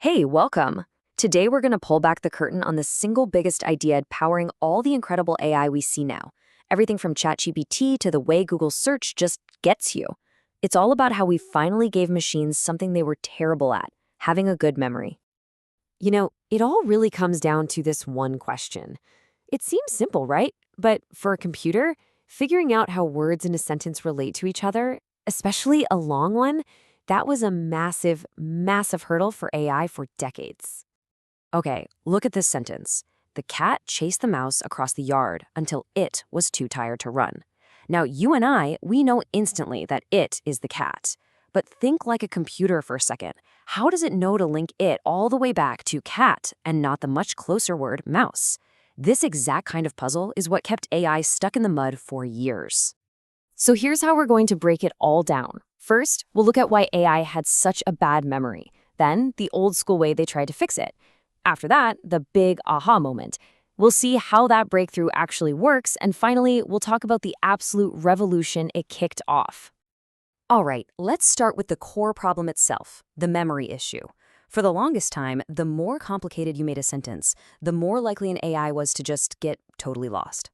Hey, welcome. Today we're going to pull back the curtain on the single biggest idea powering all the incredible AI we see now. Everything from ChatGPT to the way Google search just gets you. It's all about how we finally gave machines something they were terrible at, having a good memory. It all really comes down to this one question. It seems simple, right? But for a computer, figuring out how words in a sentence relate to each other, especially a long one, that was a massive, massive hurdle for AI for decades. Okay, look at this sentence. The cat chased the mouse across the yard until it was too tired to run. Now, you and I, we know instantly that it is the cat. But think like a computer for a second. How does it know to link it all the way back to cat and not the much closer word mouse? This exact kind of puzzle is what kept AI stuck in the mud for years. So here's how we're going to break it all down. First, we'll look at why AI had such a bad memory. Then, the old school way they tried to fix it. After that, the big aha moment. We'll see how that breakthrough actually works, and finally, we'll talk about the absolute revolution it kicked off. All right, let's start with the core problem itself, the memory issue. For the longest time, the more complicated you made a sentence, the more likely an AI was to just get totally lost.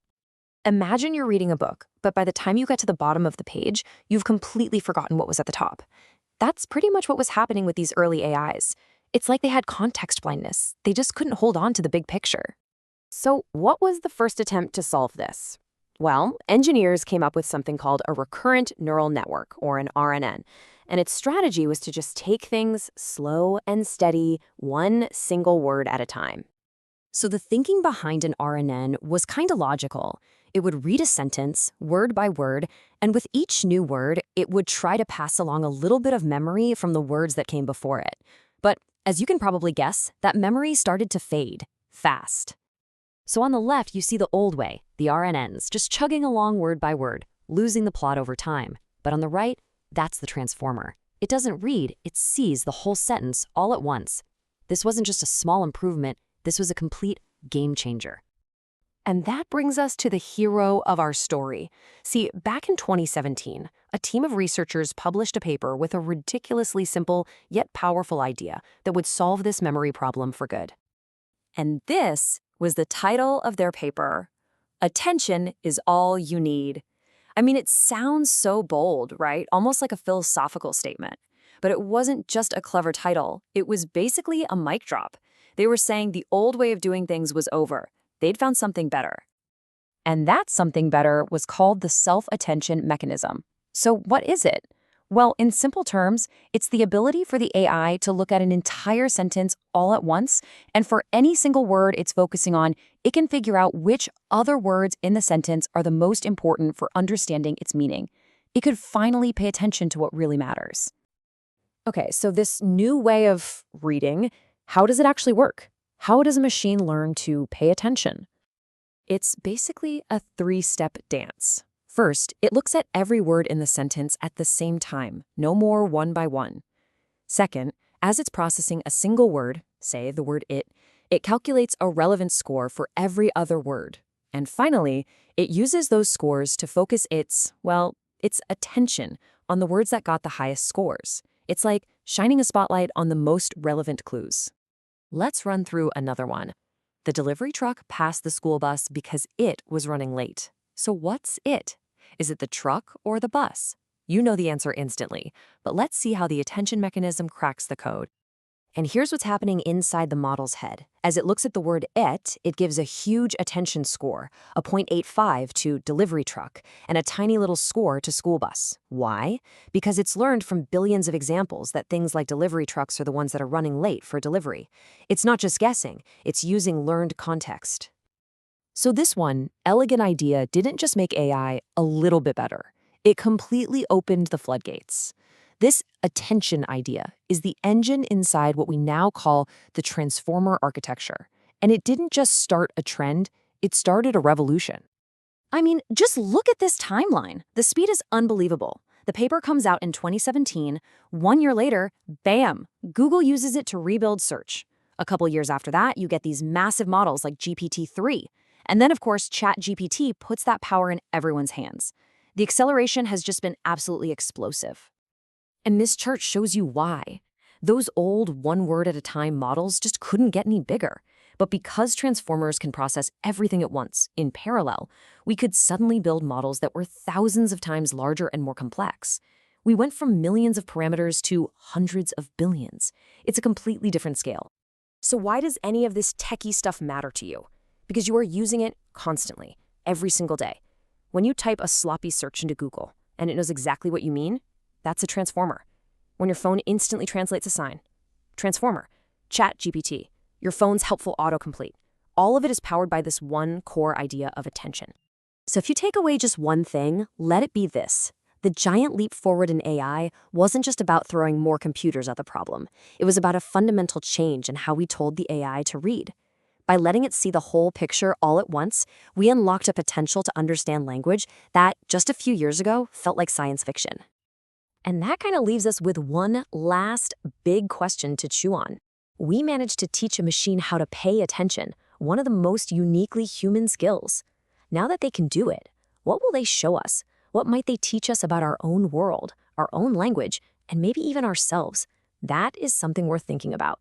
Imagine you're reading a book, but by the time you get to the bottom of the page, you've completely forgotten what was at the top. That's pretty much what was happening with these early AIs. It's like they had context blindness. They just couldn't hold on to the big picture. So what was the first attempt to solve this? Well, engineers came up with something called a recurrent neural network, or an RNN. And its strategy was to just take things slow and steady, one single word at a time. So the thinking behind an RNN was kind of logical. It would read a sentence, word by word, and with each new word, it would try to pass along a little bit of memory from the words that came before it. But as you can probably guess, that memory started to fade, fast. So on the left, you see the old way, the RNNs, just chugging along word by word, losing the plot over time. But on the right, that's the transformer. It doesn't read, it sees the whole sentence all at once. This wasn't just a small improvement, this was a complete game changer. And that brings us to the hero of our story. See, back in 2017, a team of researchers published a paper with a ridiculously simple yet powerful idea that would solve this memory problem for good. And this was the title of their paper, "Attention is All You Need." I mean, it sounds so bold, right? Almost like a philosophical statement. But it wasn't just a clever title. It was basically a mic drop. They were saying the old way of doing things was over. They'd found something better. And that something better was called the self-attention mechanism. So what is it? Well, in simple terms, it's the ability for the AI to look at an entire sentence all at once, and for any single word it's focusing on, it can figure out which other words in the sentence are the most important for understanding its meaning. It could finally pay attention to what really matters. Okay, so this new way of reading, how does it actually work? How does a machine learn to pay attention? It's basically a three-step dance. First, it looks at every word in the sentence at the same time, no more one by one. Second, as it's processing a single word, say the word it calculates a relevant score for every other word. And finally, it uses those scores to focus its attention on the words that got the highest scores. It's like shining a spotlight on the most relevant clues. Let's run through another one. The delivery truck passed the school bus because it was running late. So what's it? Is it the truck or the bus? You know the answer instantly, but let's see how the attention mechanism cracks the code. And here's what's happening inside the model's head. As it looks at the word it gives a huge attention score, a 0.85 to delivery truck, and a tiny little score to school bus. Why? Because it's learned from billions of examples that things like delivery trucks are the ones that are running late for delivery. It's not just guessing, it's using learned context. So this one elegant idea didn't just make AI a little bit better. It completely opened the floodgates. This attention idea is the engine inside what we now call the transformer architecture. And it didn't just start a trend, it started a revolution. I mean, just look at this timeline. The speed is unbelievable. The paper comes out in 2017. 1 year later, bam, Google uses it to rebuild search. A couple years after that, you get these massive models like GPT-3. And then, of course, ChatGPT puts that power in everyone's hands. The acceleration has just been absolutely explosive. And this chart shows you why. Those old one-word-at-a-time models just couldn't get any bigger. But because transformers can process everything at once, in parallel, we could suddenly build models that were thousands of times larger and more complex. We went from millions of parameters to hundreds of billions. It's a completely different scale. So why does any of this techie stuff matter to you? Because you are using it constantly, every single day. When you type a sloppy search into Google and it knows exactly what you mean, that's a transformer. When your phone instantly translates a sign, transformer. ChatGPT, your phone's helpful autocomplete. All of it is powered by this one core idea of attention. So if you take away just one thing, let it be this. The giant leap forward in AI wasn't just about throwing more computers at the problem. It was about a fundamental change in how we told the AI to read. By letting it see the whole picture all at once, we unlocked a potential to understand language that, just a few years ago, felt like science fiction. And that kind of leaves us with one last big question to chew on. We managed to teach a machine how to pay attention, one of the most uniquely human skills. Now that they can do it, what will they show us? What might they teach us about our own world, our own language, and maybe even ourselves? That is something worth thinking about.